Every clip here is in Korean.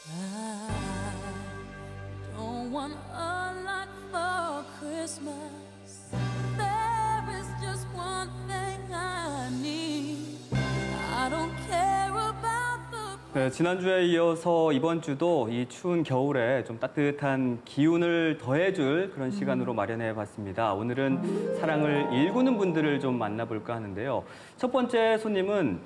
I don't want a lot for Christmas. There is just one thing I need. I don't care about the... 네, 지난주에 이어서 이번 주도 이 추운 겨울에 좀 따뜻한 기운을 더해줄 그런 시간으로 마련해 봤습니다. 오늘은 사랑을 일구는 분들을 좀 만나볼까 하는데요. 첫 번째 손님은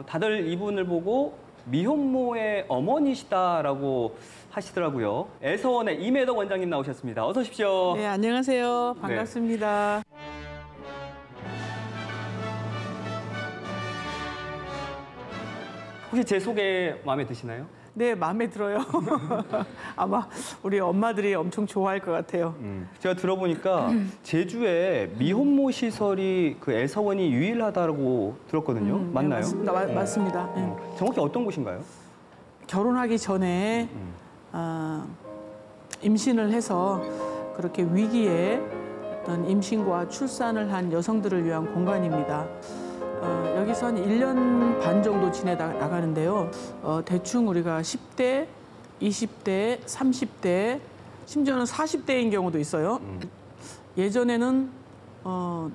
다들 이분을 보고 미혼모의 어머니시다라고 하시더라고요. 애서원의 임혜덕 원장님 나오셨습니다. 어서 오십시오. 네, 안녕하세요. 반갑습니다. 혹시 제 소개 마음에 드시나요? 네, 마음에 들어요. 아마 우리 엄마들이 엄청 좋아할 것 같아요. 제가 들어보니까 제주에 미혼모 시설이 그 애서원이 유일하다고 들었거든요. 맞나요? 네, 맞습니다. 맞습니다. 네. 정확히 어떤 곳인가요? 결혼하기 전에 임신을 해서 그렇게 위기에 어떤 임신과 출산을 한 여성들을 위한 공간입니다. 여기서 한 1년 반 정도 지내다 나가는데요. 대충 우리가 10대, 20대, 30대, 심지어는 40대인 경우도 있어요. 예전에는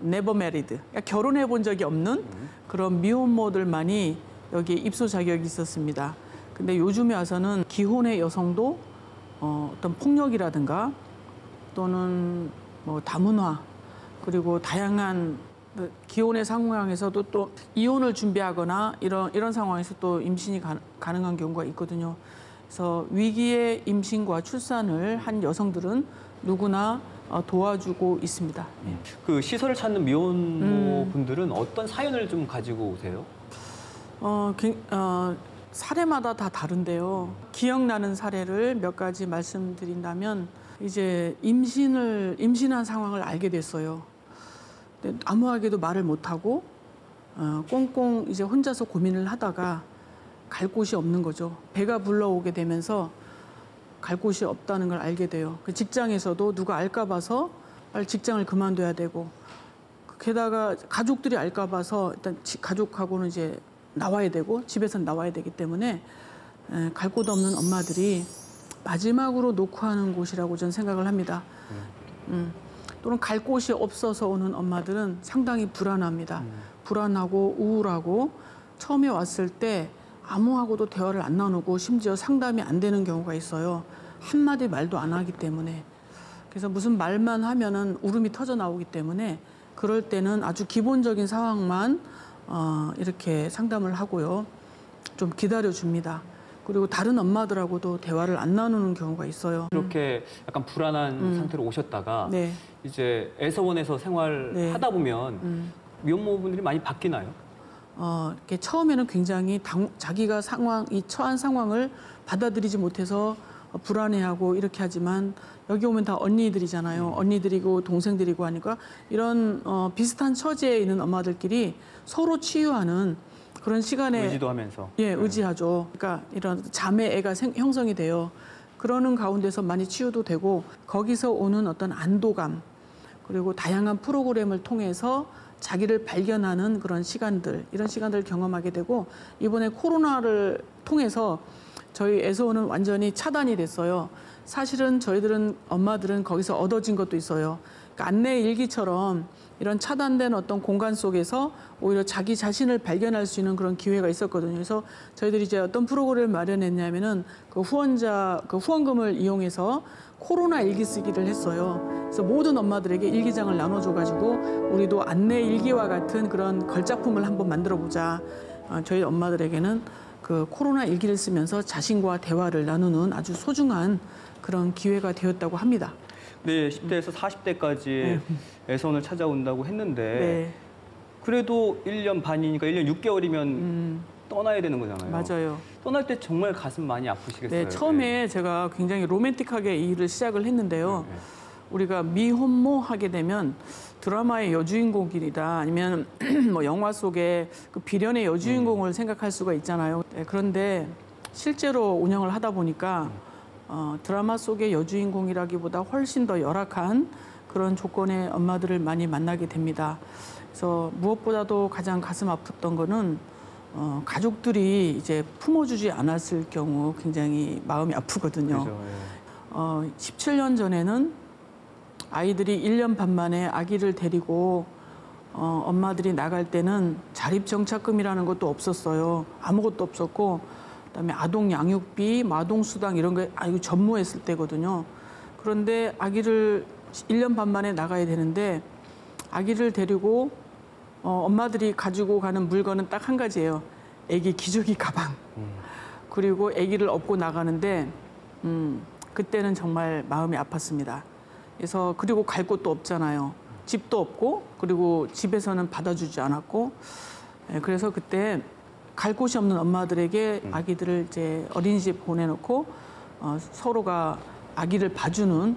never married, 그러니까 결혼해 본 적이 없는 그런 미혼모들만이 여기에 입소 자격이 있었습니다. 근데 요즘에 와서는 기혼의 여성도 어떤 폭력이라든가 또는 뭐 다문화 그리고 다양한 기혼의 상황에서도 또 이혼을 준비하거나 이런 상황에서 또 임신이 가능한 경우가 있거든요. 그래서 위기의 임신과 출산을 한 여성들은 누구나 도와주고 있습니다. 네. 그 시설을 찾는 미혼모 분들은 어떤 사연을 좀 가지고 오세요? 사례마다 다 다른데요. 기억나는 사례를 몇 가지 말씀드린다면 이제 임신한 상황을 알게 됐어요. 아무에게도 말을 못하고 꽁꽁 이제 혼자서 고민을 하다가 갈 곳이 없는 거죠. 배가 불러오게 되면서 갈 곳이 없다는 걸 알게 돼요. 그 직장에서도 누가 알까 봐서 빨리 직장을 그만둬야 되고 게다가 가족들이 알까 봐서 일단 가족하고는 이제 나와야 되고 집에서는 나와야 되기 때문에 갈 곳 없는 엄마들이 마지막으로 놓고 하는 곳이라고 저는 생각을 합니다. 또는 갈 곳이 없어서 오는 엄마들은 상당히 불안합니다. 불안하고 우울하고 처음에 왔을 때 아무하고도 대화를 안 나누고 심지어 상담이 안 되는 경우가 있어요. 한마디 말도 안 하기 때문에. 그래서 무슨 말만 하면은 울음이 터져 나오기 때문에 그럴 때는 아주 기본적인 상황만 이렇게 상담을 하고요. 좀 기다려줍니다. 그리고 다른 엄마들하고도 대화를 안 나누는 경우가 있어요. 이렇게 약간 불안한 상태로 오셨다가 네. 이제 애서원에서 생활하다 보면 미혼모분들이 많이 바뀌나요? 이렇게 처음에는 굉장히 자기가 이 처한 상황을 받아들이지 못해서 불안해하고 이렇게 하지만 여기 오면 다 언니들이잖아요. 언니들이고 동생들이고 하니까 이런 비슷한 처지에 있는 엄마들끼리 서로 치유하는 그런 시간에 의지도 하면서. 의지하죠. 그러니까 이런 자매애가 형성이 돼요. 그러는 가운데서 많이 치유도 되고 거기서 오는 어떤 안도감 그리고 다양한 프로그램을 통해서 자기를 발견하는 그런 시간들 이런 시간들을 경험하게 되고 이번에 코로나를 통해서 저희 애서원은 완전히 차단이 됐어요. 사실은 저희들은 엄마들은 거기서 얻어진 것도 있어요. 그러니까 안내 일기처럼 이런 차단된 어떤 공간 속에서 오히려 자기 자신을 발견할 수 있는 그런 기회가 있었거든요. 그래서 저희들이 이제 어떤 프로그램을 마련했냐면은 그 후원금을 이용해서 코로나 일기 쓰기를 했어요. 그래서 모든 엄마들에게 일기장을 나눠줘가지고 우리도 안내 일기와 같은 그런 걸작품을 한번 만들어보자. 저희 엄마들에게는 그 코로나 일기를 쓰면서 자신과 대화를 나누는 아주 소중한 그런 기회가 되었다고 합니다. 네, 10대에서 40대까지 애서원을 찾아온다고 했는데 그래도 1년 반이니까 1년 6개월이면 떠나야 되는 거잖아요. 맞아요. 떠날 때 정말 가슴 많이 아프시겠어요. 네, 처음에 제가 굉장히 로맨틱하게 이 일을 시작을 했는데요. 우리가 미혼모 하게 되면 드라마의 여주인공이다 아니면 뭐 영화 속의 그 비련의 여주인공을 생각할 수가 있잖아요. 네, 그런데 실제로 운영을 하다 보니까 드라마 속의 여주인공이라기보다 훨씬 더 열악한 그런 조건의 엄마들을 많이 만나게 됩니다. 그래서 무엇보다도 가장 가슴 아팠던 거는 가족들이 이제 품어주지 않았을 경우 굉장히 마음이 아프거든요. 그죠, 17년 전에는 아이들이 1년 반 만에 아기를 데리고 엄마들이 나갈 때는 자립정착금이라는 것도 없었어요. 아무것도 없었고, 그다음에 아동 양육비, 아동 수당 이런 게 아주 전무했을 때거든요. 그런데 아기를 1년 반 만에 나가야 되는데 아기를 데리고 엄마들이 가지고 가는 물건은 딱 한 가지예요. 아기 기저귀 가방. 그리고 아기를 업고 나가는데 그때는 정말 마음이 아팠습니다. 그래서 그리고 갈 곳도 없잖아요. 집도 없고 그리고 집에서는 받아주지 않았고 그래서 그때 갈 곳이 없는 엄마들에게 아기들을 이제 어린이집 보내놓고 서로가 아기를 봐주는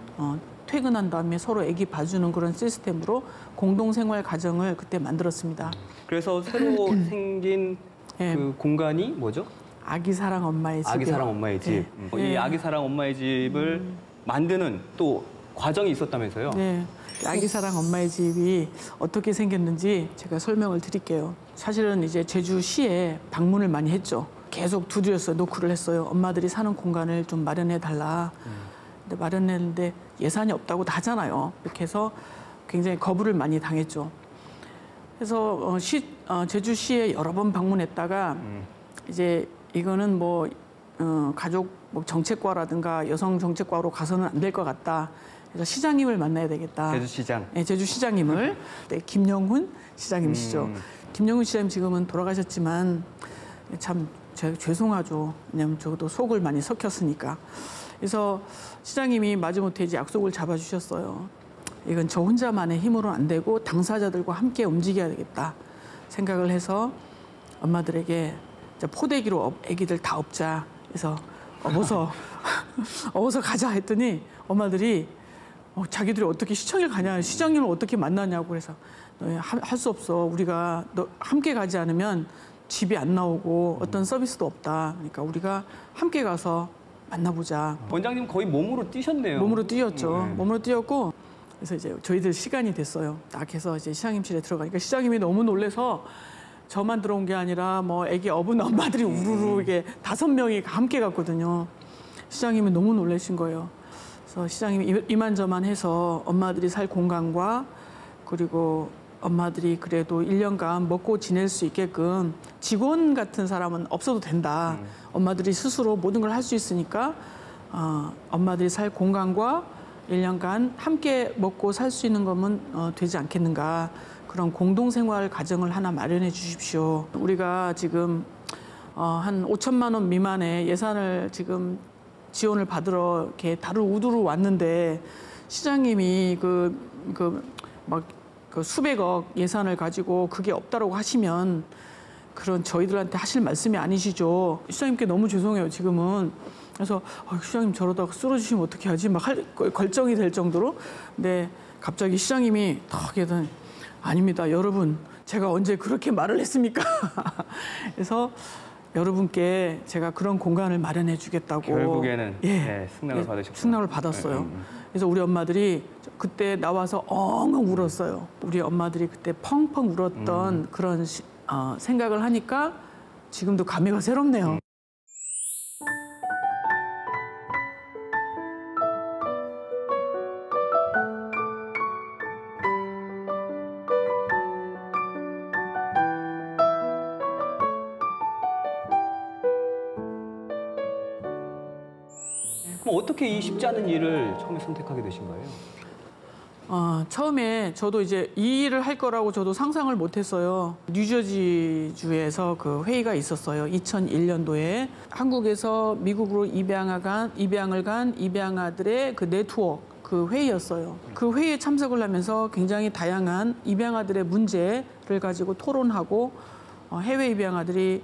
퇴근한 다음에 서로 아기 봐주는 그런 시스템으로 공동생활 가정을 그때 만들었습니다. 그래서 새로 생긴 그 공간이 뭐죠? 아기 사랑 엄마의 집. 아기 사랑 엄마의 집. 네. 이 아기 사랑 엄마의 집을 만드는 또 과정이 있었다면서요? 네. 아기 사랑 엄마의 집이 어떻게 생겼는지 제가 설명을 드릴게요. 사실은 이제 제주시에 방문을 많이 했죠. 계속 두드렸어요. 노크를 했어요. 엄마들이 사는 공간을 좀 마련해 달라. 근데 마련했는데 예산이 없다고 다 하잖아요. 이렇게 해서 굉장히 거부를 많이 당했죠. 그래서 제주시에 여러 번 방문했다가 이제 이거는 뭐 가족 뭐 정책과라든가 여성 정책과로 가서는 안 될 것 같다. 그래서 시장님을 만나야 되겠다. 제주시장. 네, 제주시장님을. 네, 김영훈 시장님이시죠. 김영훈 시장님 지금은 돌아가셨지만 참 제가 죄송하죠. 왜냐하면 저도 속을 많이 섞였으니까. 그래서 시장님이 마지못해 이제 약속을 잡아주셨어요. 이건 저 혼자만의 힘으로는 안 되고 당사자들과 함께 움직여야 되겠다 생각을 해서 엄마들에게 포대기로 아기들 다 업자. 그래서 업어서 가자 했더니 엄마들이 자기들이 어떻게 시청에 가냐, 시장님을 어떻게 만나냐고. 그래서 할 수 없어. 우리가 너 함께 가지 않으면 집이 안 나오고 어떤 서비스도 없다. 그러니까 우리가 함께 가서 만나보자. 원장님 거의 몸으로 뛰셨네요. 몸으로 뛰었죠. 몸으로 뛰었고 그래서 이제 저희들 시간이 됐어요. 딱 해서 이제 시장님실에 들어가니까 시장님이 너무 놀래서 저만 들어온 게 아니라 뭐 애기 업은 엄마들이 우르르 이게 5명이 함께 갔거든요. 시장님이 너무 놀라신 거예요. 그래서 시장님이 이만저만해서 엄마들이 살 공간과 그리고 엄마들이 그래도 1년간 먹고 지낼 수 있게끔 직원 같은 사람은 없어도 된다. 엄마들이 스스로 모든 걸 할 수 있으니까 엄마들이 살 공간과 1년간 함께 먹고 살 수 있는 거면 되지 않겠는가. 그런 공동생활 가정을 하나 마련해 주십시오. 우리가 지금 한 5천만 원 미만의 예산을 지금 지원을 받으러 이렇게 다루 우두루 왔는데 시장님이 그 수백억 예산을 가지고 그게 없다라고 하시면 그런 저희들한테 하실 말씀이 아니시죠. 시장님께 너무 죄송해요, 지금은. 그래서 시장님 저러다가 쓰러지시면 어떻게 하지? 막 결정이 될 정도로. 근데 갑자기 시장님이 탁 해더니 아닙니다. 여러분, 제가 언제 그렇게 말을 했습니까? 그래서 여러분께 제가 그런 공간을 마련해 주겠다고. 결국에는 승낙을 받으셨어요. 승낙을 받았어요. 그래서 우리 엄마들이 그때 나와서 엉엉 울었어요. 우리 엄마들이 그때 펑펑 울었던 그런 생각을 하니까 지금도 감회가 새롭네요. 그럼 어떻게 이 쉽지 않은 일을 처음에 선택하게 되신 거예요? 처음에 저도 이제 이 일을 할 거라고 저도 상상을 못 했어요. 뉴저지주에서 그 회의가 있었어요. 2001년도에 한국에서 미국으로 입양을 간 입양아들의 그 네트워크 그 회의였어요. 그 회의에 참석을 하면서 굉장히 다양한 입양아들의 문제를 가지고 토론하고 해외 입양아들이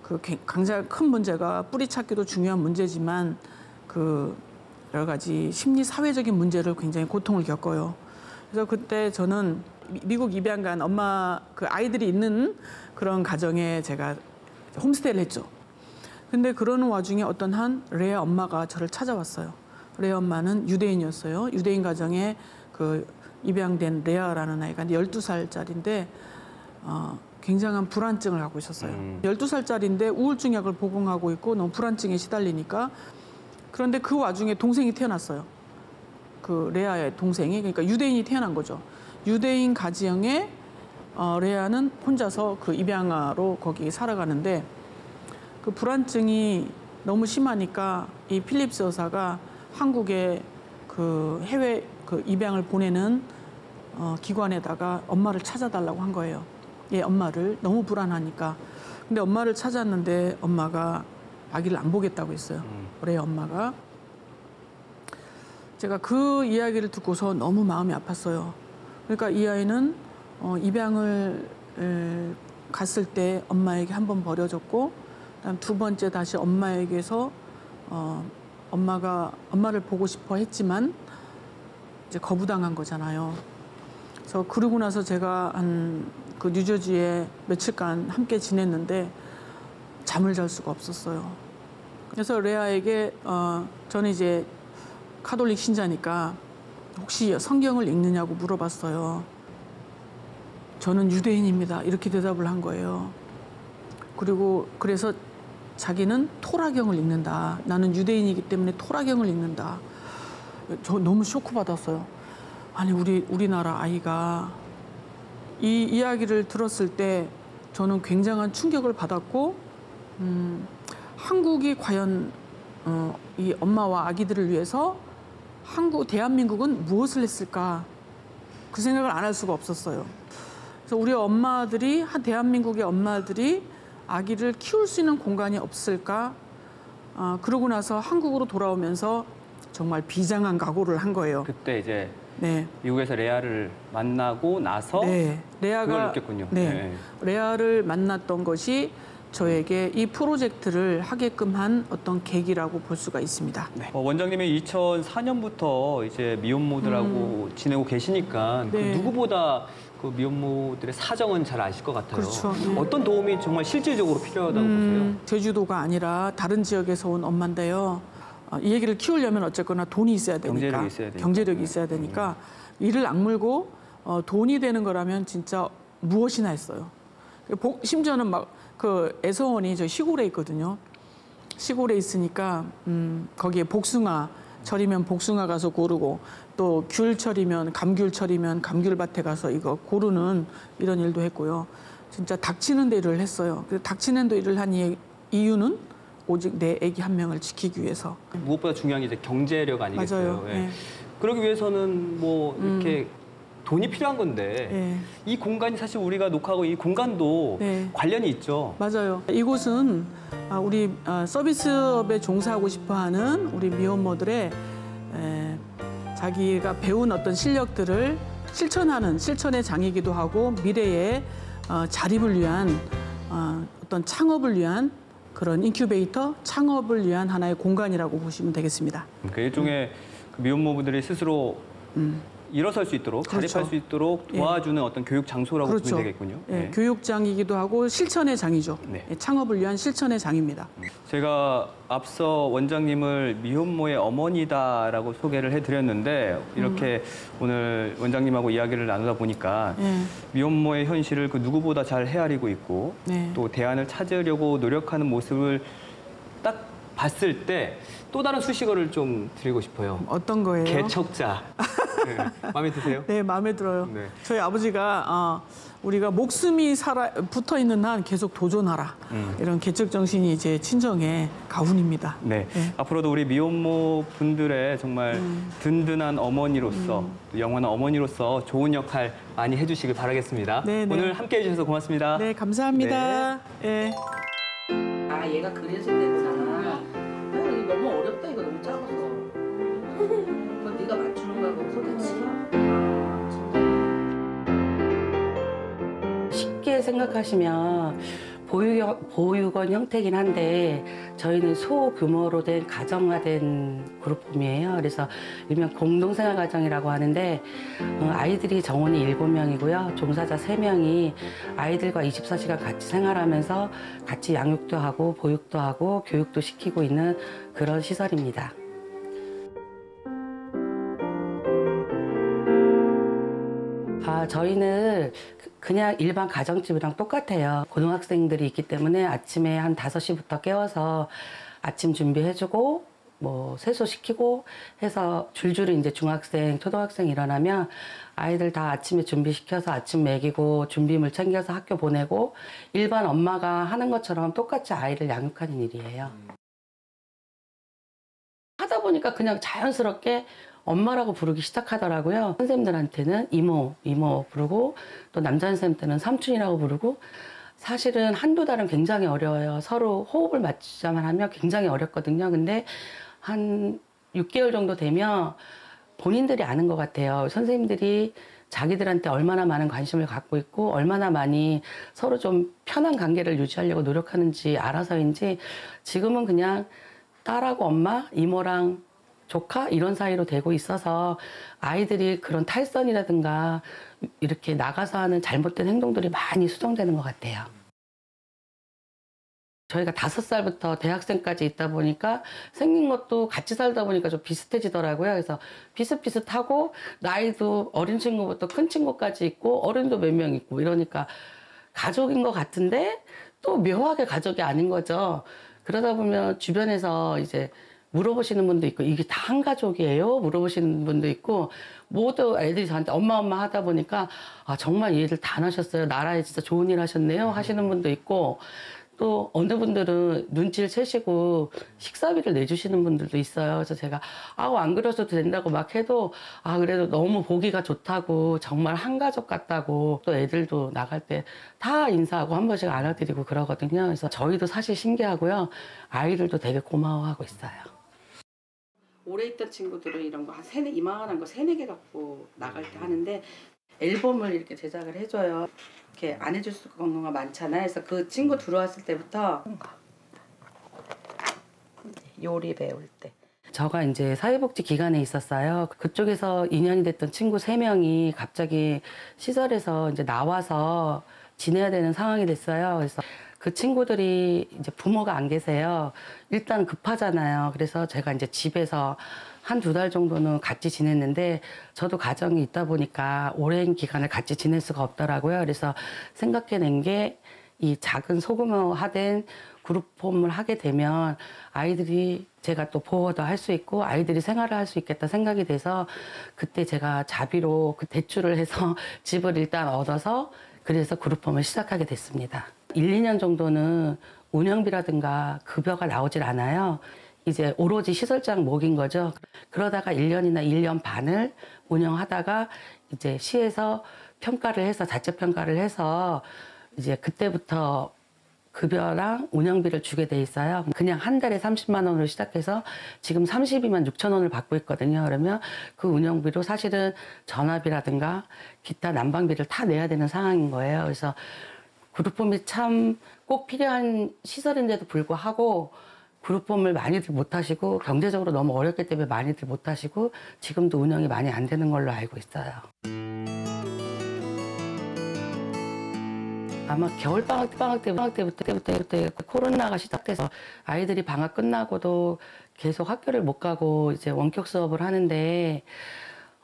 그 굉장히 큰 문제가 뿌리 찾기도 중요한 문제지만 그 여러 가지 심리 사회적인 문제를 굉장히 고통을 겪어요. 그래서 그때 저는 미국 입양 간 엄마 그 아이들이 있는 그런 가정에 제가 홈스테이를 했죠. 근데 그러는 와중에 어떤 한 레아 엄마가 저를 찾아왔어요. 레아 엄마는 유대인이었어요. 유대인 가정에 그 입양된 레아라는 아이가 12살짜리인데 굉장한 불안증을 갖고 있었어요. 12살짜리인데 우울증 약을 복용하고 있고 너무 불안증에 시달리니까. 그런데 그 와중에 동생이 태어났어요. 그 레아의 동생이. 그러니까 유대인이 태어난 거죠. 유대인 가정에 레아는 혼자서 그 입양아로 거기 살아가는데 그 불안증이 너무 심하니까 이 필립스 여사가 한국에 그 해외 그 입양을 보내는 기관에다가 엄마를 찾아달라고 한 거예요. 얘 엄마를 너무 불안하니까. 근데 엄마를 찾았는데 엄마가 아기를 안 보겠다고 했어요. 레아 엄마가. 제가 그 이야기를 듣고서 너무 마음이 아팠어요. 그러니까 이 아이는 입양을 갔을 때 엄마에게 한 번 버려졌고 그다음 두 번째 다시 엄마에게서 엄마를 보고 싶어 했지만 이제 거부당한 거잖아요. 그래서 그러고 나서 제가 그 뉴저지에 며칠간 함께 지냈는데 잠을 잘 수가 없었어요. 그래서 레아에게 저는 이제 카톨릭 신자니까 혹시 성경을 읽느냐고 물어봤어요. 저는 유대인입니다. 이렇게 대답을 한 거예요. 그리고 그래서 자기는 토라경을 읽는다. 나는 유대인이기 때문에 토라경을 읽는다. 저 너무 쇼크 받았어요. 아니 우리나라 아이가 이 이야기를 들었을 때 저는 굉장한 충격을 받았고 한국이 과연 이 엄마와 아기들을 위해서 대한민국은 무엇을 했을까 그 생각을 안 할 수가 없었어요. 그래서 우리 엄마들이 대한민국의 엄마들이 아기를 키울 수 있는 공간이 없을까? 그러고 나서 한국으로 돌아오면서 정말 비장한 각오를 한 거예요. 그때 이제 네. 미국에서 레아를 만나고 나서 네. 레아가 그걸 느꼈군요. 네. 네. 레아를 만났던 것이 저에게 이 프로젝트를 하게끔 한 어떤 계기라고 볼 수가 있습니다. 네. 원장님이 2004년부터 이제 미혼모들하고 지내고 계시니까 네. 그 누구보다 그 미혼모들의 사정은 잘 아실 것 같아요. 그렇죠. 네. 어떤 도움이 정말 실질적으로 필요하다고 보세요? 제주도가 아니라 다른 지역에서 온 엄마인데요. 이 얘기를 키우려면 어쨌거나 돈이 있어야 되니까. 경제력이 있어야 되니까. 경제력이 있어야 되니까 이를 악물고 돈이 되는 거라면 진짜 무엇이나 했어요. 심지어는 막 그 애서원이 저 시골에 있거든요. 시골에 있으니까 거기에 복숭아 철이면 복숭아 가서 고르고 또 귤철이면 감귤철이면 감귤밭에 가서 이거 고르는 이런 일도 했고요. 진짜 닥치는 데 일을 했어요. 닥치는 데 일을 한 이유는 오직 내 아기 한 명을 지키기 위해서. 무엇보다 중요한 게 이제 경제력 아니겠어요? 맞아요. 예. 네. 그러기 위해서는 뭐 이렇게 돈이 필요한 건데 네. 이 공간이 사실 우리가 녹화하고 이 공간도 네. 관련이 있죠. 맞아요. 이곳은 우리 서비스업에 종사하고 싶어하는 우리 미혼모들의 자기가 배운 어떤 실력들을 실천의 장이기도 하고 미래의 자립을 위한 어떤 창업을 위한 그런 인큐베이터, 창업을 위한 하나의 공간이라고 보시면 되겠습니다. 그 일종의 그 미혼모분들이 스스로 일어설 수 있도록, 그렇죠. 자립할 수 있도록 도와주는 어떤 교육 장소라고 그렇죠. 보면 되겠군요. 예, 네. 교육장이기도 하고 실천의 장이죠. 네. 예, 창업을 위한 실천의 장입니다. 제가 앞서 원장님을 미혼모의 어머니다라고 소개를 해드렸는데 이렇게 오늘 원장님하고 이야기를 나누다 보니까 예. 미혼모의 현실을 그 누구보다 잘 헤아리고 있고 네. 또 대안을 찾으려고 노력하는 모습을 딱 봤을 때 또 다른 수식어를 좀 드리고 싶어요. 어떤 거예요? 개척자. 네. 마음에 드세요? 네, 마음에 들어요. 네. 저희 아버지가 우리가 목숨이 붙어 있는 한 계속 도전하라. 이런 개척 정신이 제 친정의 가훈입니다. 네. 네. 앞으로도 우리 미혼모 분들의 정말 든든한 어머니로서 또 영원한 어머니로서 좋은 역할 많이 해주시길 바라겠습니다. 네, 네. 오늘 함께해 주셔서 고맙습니다. 네, 감사합니다. 예. 아 얘가 그래서 되구나. 이거 너무 어렵다. 이거 너무 작아서. 그거 네가 맞추는 거야. 그거 소리치. 쉽게 생각하시면 보육원 형태긴 한데 저희는 소규모로 된 가정화된 그룹홈이에요. 그래서 일명 공동생활가정이라고 하는데 아이들이 정원이 7명이고요. 종사자 3명이 아이들과 24시간 같이 생활하면서 같이 양육도 하고 보육도 하고 교육도 시키고 있는 그런 시설입니다. 저희는 그냥 일반 가정집이랑 똑같아요. 고등학생들이 있기 때문에 아침에 한 5시부터 깨워서 아침 준비해주고 뭐 세수시키고 해서 줄줄이 이제 중학생, 초등학생 일어나면 아이들 다 아침에 준비시켜서 아침 먹이고 준비물 챙겨서 학교 보내고 일반 엄마가 하는 것처럼 똑같이 아이를 양육하는 일이에요. 하다 보니까 그냥 자연스럽게 엄마라고 부르기 시작하더라고요. 선생님들한테는 이모 부르고 또 남자 선생님한테는 삼촌이라고 부르고 사실은 한두 달은 굉장히 어려워요. 서로 호흡을 맞추자만 하면 굉장히 어렵거든요. 근데 한 6개월 정도 되면 본인들이 아는 것 같아요. 선생님들이 자기들한테 얼마나 많은 관심을 갖고 있고 얼마나 많이 서로 좀 편한 관계를 유지하려고 노력하는지 알아서인지 지금은 그냥 딸하고 엄마, 이모랑 조카 이런 사이로 되고 있어서 아이들이 그런 탈선이라든가 이렇게 나가서 하는 잘못된 행동들이 많이 수정되는 것 같아요. 저희가 5살부터 대학생까지 있다 보니까 생긴 것도 같이 살다 보니까 좀 비슷해지더라고요. 그래서 비슷비슷하고 나이도 어린 친구부터 큰 친구까지 있고 어른도 몇 명 있고 이러니까 가족인 것 같은데 또 묘하게 가족이 아닌 거죠. 그러다 보면 주변에서 이제 물어보시는 분도 있고 이게 다 한 가족이에요? 물어보시는 분도 있고 모두 애들이 저한테 엄마 하다 보니까 정말 이 애들 다 나셨어요. 나라에 진짜 좋은 일 하셨네요. 하시는 분도 있고 또 어느 분들은 눈치를 채시고 식사비를 내주시는 분들도 있어요. 그래서 제가 안 그러셔도 된다고 막 해도 그래도 너무 보기가 좋다고 정말 한 가족 같다고 또 애들도 나갈 때 다 인사하고 한 번씩 안아드리고 그러거든요. 그래서 저희도 사실 신기하고요. 아이들도 되게 고마워하고 있어요. 오래 있던 친구들은 이런 거 한 이만한 거 3-4개 갖고 나갈 때 하는데 앨범을 이렇게 제작을 해줘요. 이렇게 안 해줄 수가 없는 거 많잖아요. 그래서 그 친구 들어왔을 때부터 요리 배울 때. 저가 이제 사회복지 기관에 있었어요. 그쪽에서 인연이 됐던 친구 3명이 갑자기 시설에서 이제 나와서 지내야 되는 상황이 됐어요. 그래서 그 친구들이 이제 부모가 안 계세요. 일단 급하잖아요. 그래서 제가 이제 집에서 한 2달 정도는 같이 지냈는데 저도 가정이 있다 보니까 오랜 기간을 같이 지낼 수가 없더라고요. 그래서 생각해낸 게 이 작은 소규모화된 그룹홈을 하게 되면 아이들이 제가 또 보호도 할 수 있고 아이들이 생활을 할 수 있겠다 생각이 돼서 그때 제가 자비로 그 대출을 해서 집을 일단 얻어서 그래서 그룹홈을 시작하게 됐습니다. 1-2년 정도는 운영비라든가 급여가 나오질 않아요. 이제 오로지 시설장 목인 거죠. 그러다가 1년이나 1년 반을 운영하다가 이제 시에서 평가를 해서 자체 평가를 해서 이제 그때부터 급여랑 운영비를 주게 돼 있어요. 그냥 한 달에 30만 원으로 시작해서 지금 32만 6천 원을 받고 있거든요. 그러면 그 운영비로 사실은 전화비라든가 기타 난방비를 다 내야 되는 상황인 거예요. 그래서 그룹홈이 참 꼭 필요한 시설인데도 불구하고 그룹홈을 많이들 못 하시고 경제적으로 너무 어렵기 때문에 많이들 못 하시고 지금도 운영이 많이 안 되는 걸로 알고 있어요. 아마 겨울방학 때부터 코로나가 시작돼서 아이들이 방학 끝나고도 계속 학교를 못 가고 이제 원격 수업을 하는데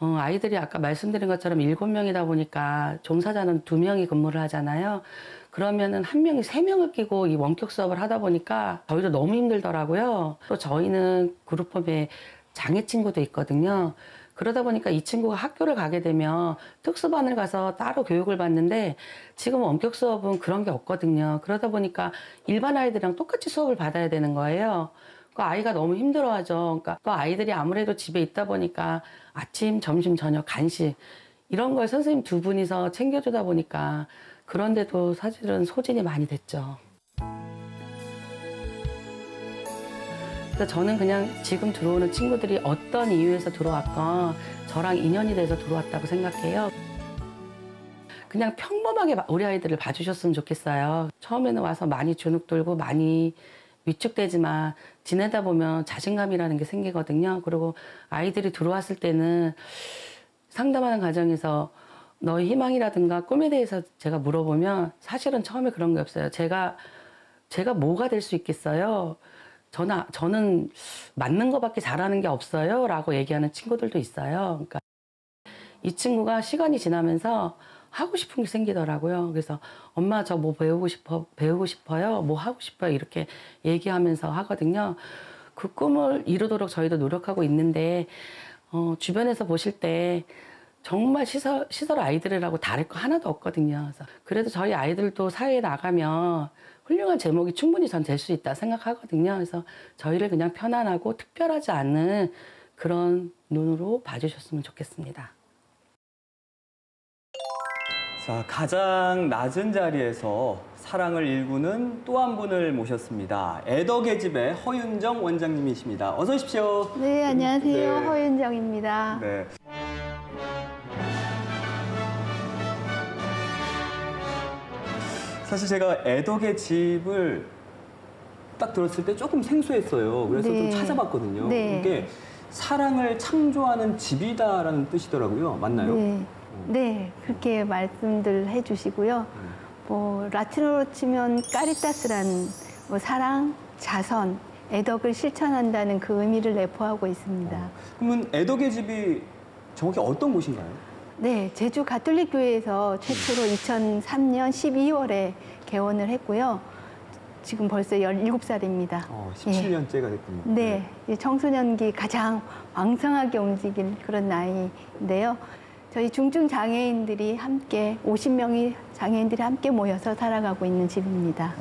아이들이 아까 말씀드린 것처럼 7명이다 보니까 종사자는 2명이 근무를 하잖아요. 그러면은 1명이 3명을 끼고 이 원격 수업을 하다 보니까 저희도 너무 힘들더라고요. 또 저희는 그룹홈에 장애 친구도 있거든요. 그러다 보니까 이 친구가 학교를 가게 되면 특수반을 가서 따로 교육을 받는데 지금 원격 수업은 그런 게 없거든요. 그러다 보니까 일반 아이들이랑 똑같이 수업을 받아야 되는 거예요. 그 아이가 너무 힘들어하죠. 그러니까 또 아이들이 아무래도 집에 있다 보니까 아침, 점심, 저녁, 간식 이런 걸 선생님 2분이서 챙겨주다 보니까 그런데도 사실은 소진이 많이 됐죠. 그래서 저는 그냥 지금 들어오는 친구들이 어떤 이유에서 들어왔건 저랑 인연이 돼서 들어왔다고 생각해요. 그냥 평범하게 우리 아이들을 봐주셨으면 좋겠어요. 처음에는 와서 많이 주눅 들고 많이 위축되지만 지내다 보면 자신감이라는 게 생기거든요. 그리고 아이들이 들어왔을 때는 상담하는 과정에서 너의 희망이라든가 꿈에 대해서 제가 물어보면 사실은 처음에 그런 게 없어요. 제가 뭐가 될 수 있겠어요? 저는 맞는 것밖에 잘하는 게 없어요 라고 얘기하는 친구들도 있어요. 그러니까 이 친구가 시간이 지나면서 하고 싶은 게 생기더라고요. 그래서 엄마 저 뭐 배우고 싶어요. 뭐 하고 싶어요. 이렇게 얘기하면서 하거든요. 그 꿈을 이루도록 저희도 노력하고 있는데 주변에서 보실 때 정말 시설 아이들이라고 다를 거 하나도 없거든요. 그래도 저희 아이들도 사회에 나가면 훌륭한 제목이 충분히 전 될 수 있다 생각하거든요. 그래서 저희를 그냥 편안하고 특별하지 않은 그런 눈으로 봐주셨으면 좋겠습니다. 자, 가장 낮은 자리에서 사랑을 일구는 또 한 분을 모셨습니다. 애덕의 집의 허윤정 원장님이십니다. 어서 오십시오. 네, 안녕하세요. 네. 허윤정입니다. 네. 사실 제가 애덕의 집을 딱 들었을 때 조금 생소했어요. 그래서 네. 좀 찾아봤거든요. 네. 이게 사랑을 창조하는 집이다라는 뜻이더라고요. 맞나요? 네. 네, 그렇게 말씀들 해주시고요. 뭐 라틴어로 치면 까리타스라는 뭐 사랑, 자선, 애덕을 실천한다는 그 의미를 내포하고 있습니다. 그러면 애덕의 집이 정확히 어떤 곳인가요? 네, 제주 가톨릭 교회에서 최초로 2003년 12월에 개원을 했고요. 지금 벌써 17살입니다. 17년째가 됐군요. 네, 이제 청소년기 가장 왕성하게 움직일 그런 나이인데요. 저희 중증 장애인들이 함께 50명의 장애인들이 함께 모여서 살아가고 있는 집입니다.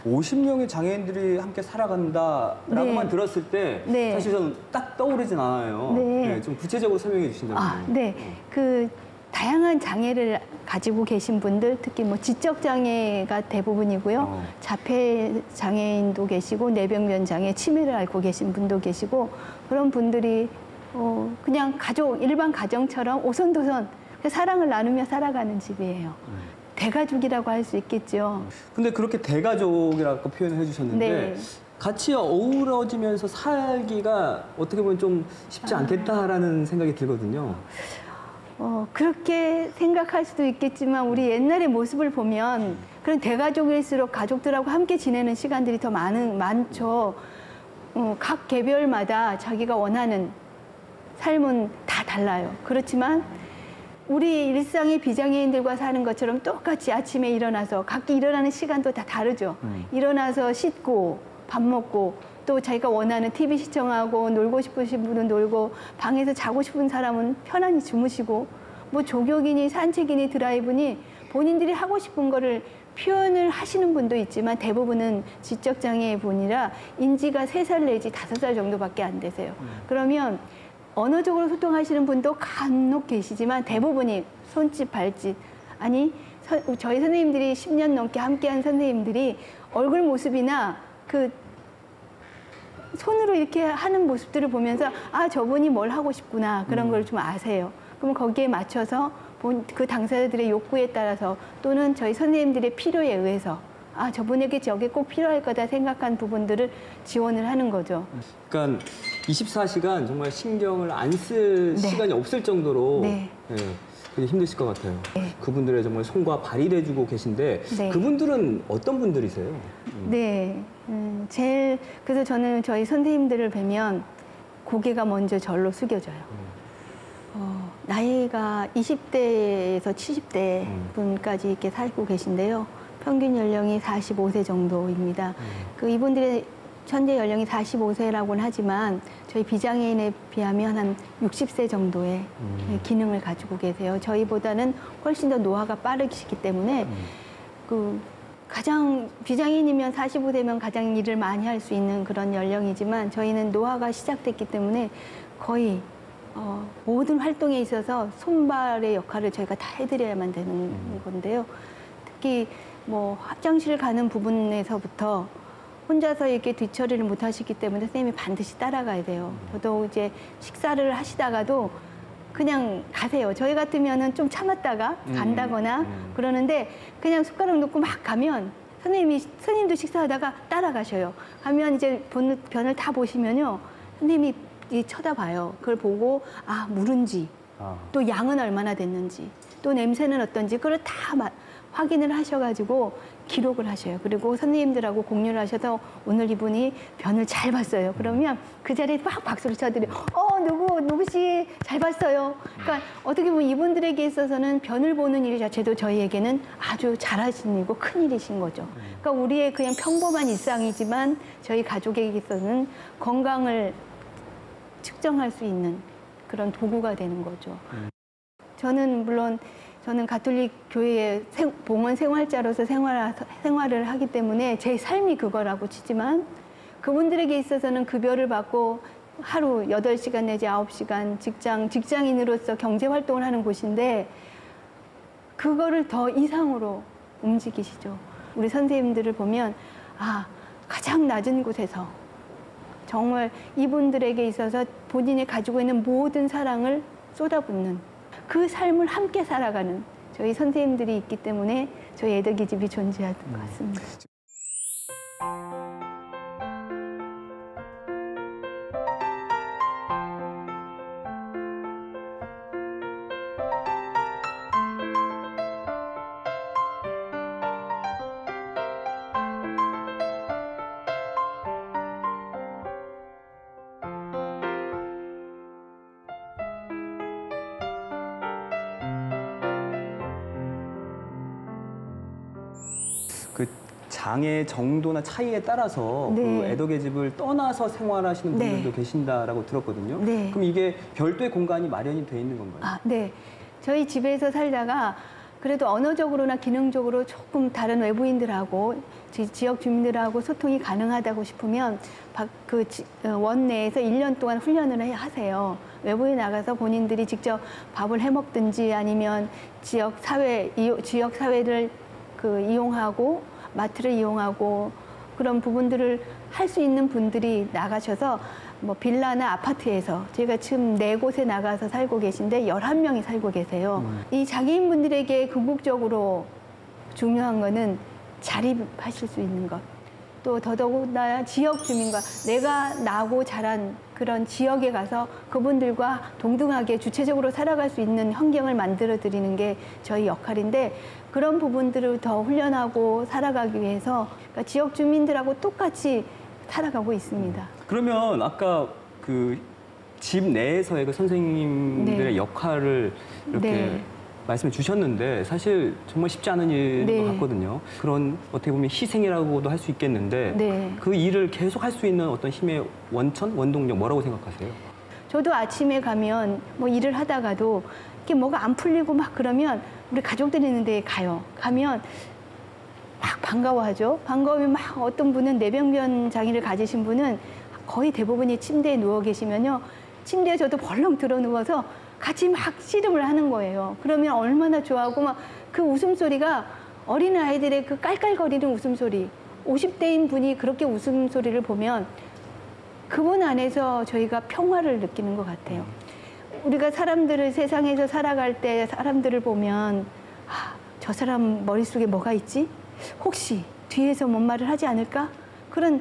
50명의 장애인들이 함께 살아간다라고만 네. 들었을 때 네. 사실 저는 딱 떠오르진 않아요. 네. 좀 구체적으로 설명해 주신다면요. 네, 그 다양한 장애를 가지고 계신 분들, 특히 뭐 지적 장애가 대부분이고요. 자폐 장애인도 계시고 뇌병변 장애, 치매를 앓고 계신 분도 계시고 그런 분들이 그냥 가족, 일반 가정처럼 오손도손 사랑을 나누며 살아가는 집이에요. 대가족이라고 할 수 있겠죠. 근데 그렇게 대가족이라고 표현을 해주셨는데 네. 같이 어우러지면서 살기가 어떻게 보면 좀 쉽지 않겠다라는 생각이 들거든요. 그렇게 생각할 수도 있겠지만 우리 옛날의 모습을 보면 그런 대가족일수록 가족들하고 함께 지내는 시간들이 더 많죠. 각 개별마다 자기가 원하는 삶은 다 달라요. 그렇지만 우리 일상의 비장애인들과 사는 것처럼 똑같이 아침에 일어나서 각기 일어나는 시간도 다 다르죠. 일어나서 씻고 밥 먹고 또 자기가 원하는 TV 시청하고 놀고 싶으신 분은 놀고 방에서 자고 싶은 사람은 편안히 주무시고 뭐 조격이니 산책이니 드라이브니 본인들이 하고 싶은 거를 표현을 하시는 분도 있지만 대부분은 지적장애 분이라 인지가 3살 내지 5살 정도밖에 안 되세요. 그러면 언어적으로 소통하시는 분도 간혹 계시지만 대부분이 손짓, 발짓, 아니 저희 선생님들이 10년 넘게 함께한 선생님들이 얼굴 모습이나 그 손으로 이렇게 하는 모습들을 보면서 아 저분이 뭘 하고 싶구나 그런 걸 좀 아세요. 그럼 거기에 맞춰서 그 당사자들의 욕구에 따라서 또는 저희 선생님들의 필요에 의해서 아 저분에게 저게 꼭 필요할 거다 생각한 부분들을 지원을 하는 거죠. 그러니까 24시간 정말 신경을 안 쓸 네. 시간이 없을 정도로 네. 되게 힘드실 것 같아요. 네. 그분들의 정말 손과 발이 해주고 계신데 네. 그분들은 어떤 분들이세요? 네, 그래서 저는 저희 선생님들을 뵈면 고개가 먼저 절로 숙여져요. 나이가 20대에서 70대 분까지 이렇게 살고 계신데요. 평균 연령이 45세 정도입니다. 그 이분들의 현재 연령이 45세라고는 하지만 저희 비장애인에 비하면 한 60세 정도의 기능을 가지고 계세요. 저희보다는 훨씬 더 노화가 빠르시기 때문에 그 가장 비장애인이면 45세면 가장 일을 많이 할 수 있는 그런 연령이지만 저희는 노화가 시작됐기 때문에 거의 모든 활동에 있어서 손발의 역할을 저희가 다 해드려야만 되는 건데요. 특히 뭐 화장실 가는 부분에서부터 혼자서 이렇게 뒤처리를 못 하시기 때문에 선생님이 반드시 따라가야 돼요. 저도 이제 식사를 하시다가도 그냥 가세요. 저희 같으면은 좀 참았다가 간다거나 그러는데 그냥 숟가락 놓고 막 가면 선생님도 식사하다가 따라가셔요. 가면 이제 변을 다 보시면요. 선생님이 쳐다봐요. 그걸 보고 아 물은지 또 양은 얼마나 됐는지 또 냄새는 어떤지 그걸 다 확인을 하셔가지고 기록을 하셔요. 그리고 선생님들하고 공유를 하셔서 오늘 이분이 변을 잘 봤어요. 그러면 그 자리에 막 박수를 쳐드려요. 누구 씨 잘 봤어요. 그러니까 어떻게 보면 이분들에게 있어서는 변을 보는 일 자체도 저희에게는 아주 잘하신 일이고 큰 일이신 거죠. 그러니까 우리의 그냥 평범한 일상이지만 저희 가족에게 있어서는 건강을 측정할 수 있는 그런 도구가 되는 거죠. 저는 물론 저는 가톨릭 교회의 봉헌 생활자로서 생활을 하기 때문에 제 삶이 그거라고 치지만 그분들에게 있어서는 급여를 받고 하루 8시간 내지 9시간 직장인으로서 경제활동을 하는 곳인데 그거를 더 이상으로 움직이시죠. 우리 선생님들을 보면 가장 낮은 곳에서 정말 이분들에게 있어서 본인이 가지고 있는 모든 사랑을 쏟아붓는 그 삶을 함께 살아가는 저희 선생님들이 있기 때문에 저희 애덕이집이 존재하는 것 같습니다. 그 장애 정도나 차이에 따라서 네. 그 애덕의 집을 떠나서 생활하시는 분들도 네. 계신다라고 들었거든요. 네. 그럼 이게 별도의 공간이 마련이 돼 있는 건가요? 네. 저희 집에서 살다가 그래도 언어적으로나 기능적으로 조금 다른 외부인들하고 지역 주민들하고 소통이 가능하다고 싶으면 원 내에서 1년 동안 훈련을 하세요. 외부에 나가서 본인들이 직접 밥을 해 먹든지 아니면 지역 사회를 이용하고 마트를 이용하고 그런 부분들을 할 수 있는 분들이 나가셔서 뭐 빌라나 아파트에서 저희가 지금 4곳에 나가서 살고 계신데 11명이 살고 계세요. 이 장애인분들에게 궁극적으로 중요한 거는 자립하실 수 있는 것. 또 더더군다나 지역 주민과 내가 나고 자란 그런 지역에 가서 그분들과 동등하게 주체적으로 살아갈 수 있는 환경을 만들어 드리는 게 저희 역할인데 그런 부분들을 더 훈련하고 살아가기 위해서 그러니까 지역 주민들하고 똑같이 살아가고 있습니다. 그러면 아까 그 집 내에서의 그 선생님들의 네. 역할을 이렇게 네. 말씀해 주셨는데 사실 정말 쉽지 않은 일인 네. 것 같거든요. 그런 어떻게 보면 희생이라고도 할 수 있겠는데 네. 그 일을 계속 할 수 있는 어떤 힘의 원동력 뭐라고 생각하세요? 저도 아침에 가면 뭐 일을 하다가도 이렇게 뭐가 안 풀리고 막 그러면 우리 가족들이 있는 데에 가면 막 반가워하죠. 반가우면 막 어떤 분은 뇌병변 장애를 가지신 분은 거의 대부분이 침대에 누워 계시면요. 침대에 저도 벌렁 들어 누워서 같이 막 씨름을 하는 거예요. 그러면 얼마나 좋아하고 막 그 웃음소리가 어린 아이들의 그 깔깔거리는 웃음소리 50대인 분이 그렇게 웃음소리를 보면 그분 안에서 저희가 평화를 느끼는 것 같아요. 우리가 세상에서 살아갈 때 사람들을 보면 저 사람 머릿속에 뭐가 있지? 혹시 뒤에서 뭔 말을 하지 않을까? 그런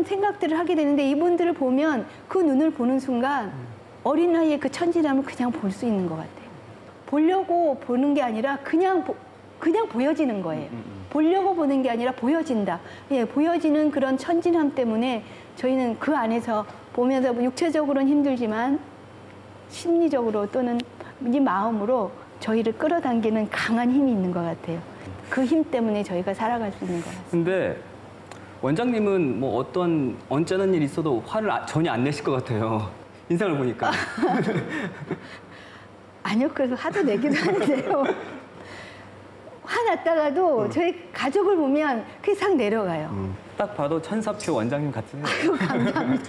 생각들을 하게 되는데 이분들을 보면 그 눈을 보는 순간 어린아이의 그 천진함을 그냥 볼 수 있는 것 같아요. 보려고 보는 게 아니라 그냥 보여지는 거예요. 보려고 보는 게 아니라 보여진다. 예, 보여지는 그런 천진함 때문에 저희는 그 안에서 보면서 육체적으로는 힘들지만 심리적으로 또는 이 마음으로 저희를 끌어당기는 강한 힘이 있는 것 같아요. 그 힘 때문에 저희가 살아갈 수 있는 것 같습니다. 근데 원장님은 뭐 어떤 언짢은 일이 있어도 화를 전혀 안 내실 것 같아요. 인상을 보니까. 아니요, 그래서 화도 내기도 하는데요. 화났다가도 저희 가족을 보면 그게 싹 내려가요. 딱 봐도 천사표 원장님 같으세요. 아유, 감사합니다.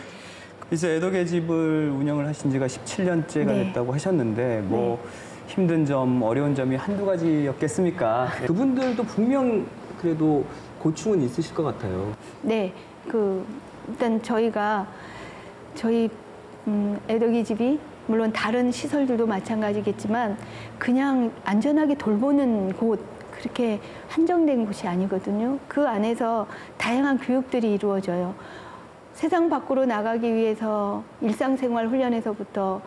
이제 애덕의 집을 운영을 하신 지가 17년째가 네. 됐다고 하셨는데 뭐 힘든 점, 어려운 점이 한두 가지였겠습니까? 그분들도 분명 그래도 고충은 있으실 것 같아요. 네, 일단 저희 애덕이 집이 물론 다른 시설들도 마찬가지겠지만 그냥 안전하게 돌보는 곳 그렇게 한정된 곳이 아니거든요. 그 안에서 다양한 교육들이 이루어져요. 세상 밖으로 나가기 위해서 일상생활 훈련에서부터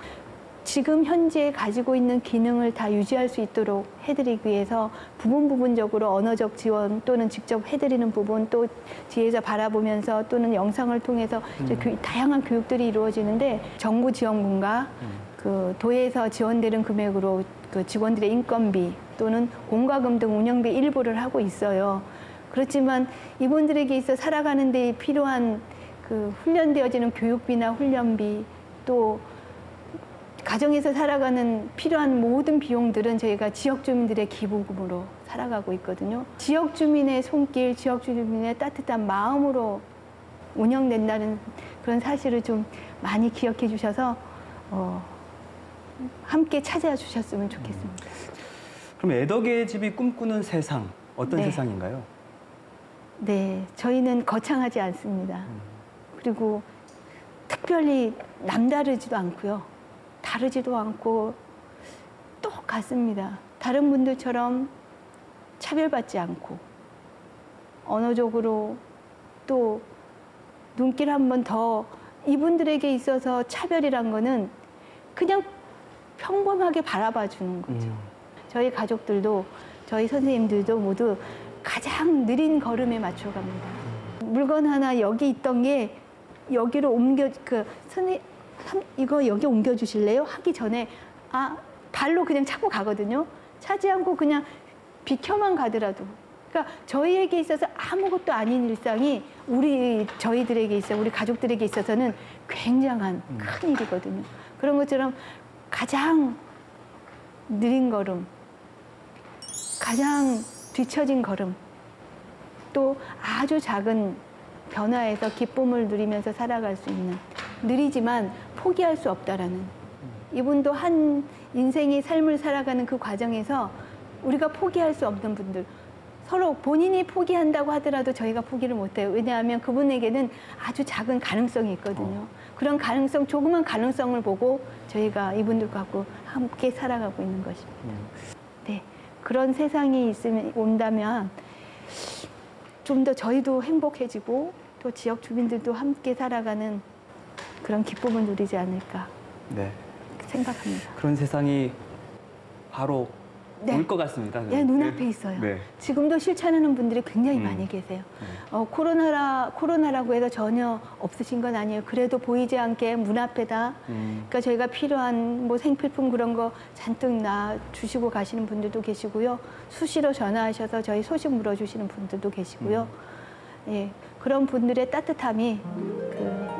지금 현재 가지고 있는 기능을 다 유지할 수 있도록 해드리기 위해서 부분적으로 언어적 지원 또는 직접 해드리는 부분, 또 뒤에서 바라보면서 또는 영상을 통해서 이제 다양한 교육들이 이루어지는데, 정부 지원금과 그 도에서 지원되는 금액으로 그 직원들의 인건비 또는 공과금 등 운영비 일부를 하고 있어요. 그렇지만 이분들에게 있어 살아가는 데 필요한 그 훈련되어지는 교육비나 훈련비, 또 가정에서 살아가는 필요한 모든 비용들은 저희가 지역 주민들의 기부금으로 살아가고 있거든요. 지역 주민의 손길, 지역 주민의 따뜻한 마음으로 운영된다는 그런 사실을 좀 많이 기억해 주셔서 함께 찾아와 주셨으면 좋겠습니다. 그럼 애덕의 집이 꿈꾸는 세상, 어떤 네. 세상인가요? 네, 저희는 거창하지 않습니다. 그리고 특별히 남다르지도 않고요. 다르지도 않고 똑같습니다. 다른 분들처럼 차별받지 않고, 언어적으로 또 눈길 한 번 더, 이분들에게 있어서 차별이란 거는 그냥 평범하게 바라봐 주는 거죠. 저희 가족들도, 저희 선생님들도 모두 가장 느린 걸음에 맞춰갑니다. 물건 하나 여기 있던 게 여기로 옮겨, 선생님, 이거 여기 옮겨주실래요? 하기 전에 발로 그냥 차고 가거든요. 차지 않고 그냥 비켜만 가더라도. 그러니까 저희에게 있어서 아무것도 아닌 일상이 저희들에게 있어, 우리 가족들에게 있어서는 굉장한 큰 일이거든요. 그런 것처럼 가장 느린 걸음, 가장 뒤처진 걸음, 또 아주 작은 변화에서 기쁨을 누리면서 살아갈 수 있는, 느리지만 포기할 수 없다라는, 이분도 한 인생의 삶을 살아가는 그 과정에서 우리가 포기할 수 없는 분들, 서로 본인이 포기한다고 하더라도 저희가 포기를 못해요. 왜냐하면 그분에게는 아주 작은 가능성이 있거든요. 그런 가능성, 조그만 가능성을 보고 저희가 이분들과 함께 살아가고 있는 것입니다. 네, 그런 세상이 온다면 좀 더 저희도 행복해지고 또 지역 주민들도 함께 살아가는 그런 기쁨을 누리지 않을까 생각합니다. 그런 세상이 바로 올 것 같습니다. 네, 눈앞에 있어요. 네. 지금도 실천하는 분들이 굉장히 많이 계세요. 코로나라고 해서 전혀 없으신 건 아니에요. 그래도 보이지 않게 문 앞에다, 그러니까 저희가 필요한 뭐 생필품 그런 거 잔뜩 놔주시고 가시는 분들도 계시고요. 수시로 전화하셔서 저희 소식 물어주시는 분들도 계시고요. 예, 그런 분들의 따뜻함이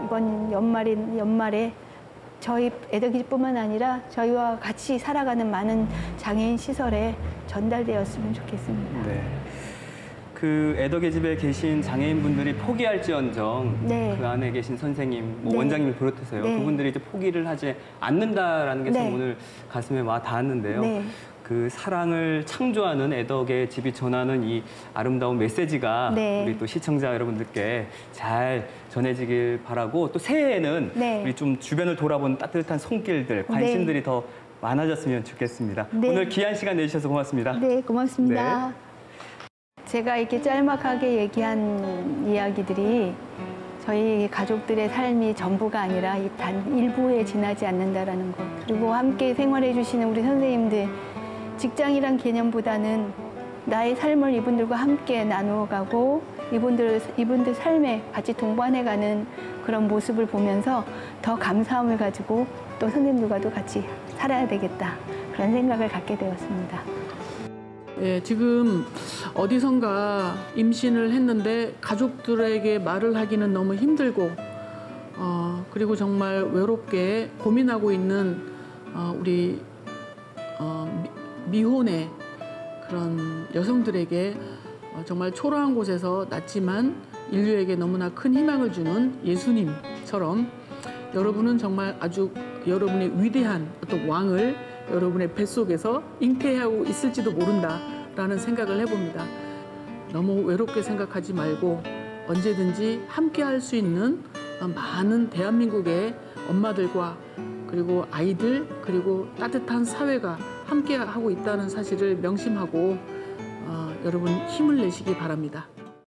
이번 연말에 저희 애덕이집뿐만 아니라 저희와 같이 살아가는 많은 장애인 시설에 전달되었으면 좋겠습니다. 네. 그 애덕의 집에 계신 장애인분들이 포기할지언정 그 안에 계신 선생님, 원장님을 비롯해서요. 그분들이 이제 포기를 하지 않는다라는 게 참 오늘 가슴에 와 닿았는데요. 그 사랑을 창조하는 애덕의 집이 전하는 이 아름다운 메시지가 우리 또 시청자 여러분들께 잘 전해지길 바라고, 또 새해에는 우리 좀 주변을 돌아보는 따뜻한 손길들, 관심들이 더 많아졌으면 좋겠습니다. 오늘 귀한 시간 내주셔서 고맙습니다. 네, 고맙습니다. 제가 이렇게 짤막하게 얘기한 이야기들이 저희 가족들의 삶이 전부가 아니라 단 일부에 지나지 않는다라는 것, 그리고 함께 생활해 주시는 우리 선생님들, 직장이란 개념보다는 나의 삶을 이분들과 함께 나누어가고 이분들 삶에 같이 동반해가는 그런 모습을 보면서 더 감사함을 가지고 또 선생님들과도 같이 살아야 되겠다, 그런 생각을 갖게 되었습니다. 예, 지금 어디선가 임신을 했는데 가족들에게 말을 하기는 너무 힘들고, 그리고 정말 외롭게 고민하고 있는 우리 미혼의 그런 여성들에게 정말 초라한 곳에서 낳지만 인류에게 너무나 큰 희망을 주는 예수님처럼 여러분은 정말 아주 여러분의 위대한 어떤 왕을 여러분의 뱃속에서 잉태하고 있을지도 모른다라는 생각을 해봅니다. 너무 외롭게 생각하지 말고 언제든지 함께 할 수 있는 많은 대한민국의 엄마들과 그리고 아이들, 그리고 따뜻한 사회가 함께 하고 있다는 사실을 명심하고 여러분 힘을 내시기 바랍니다.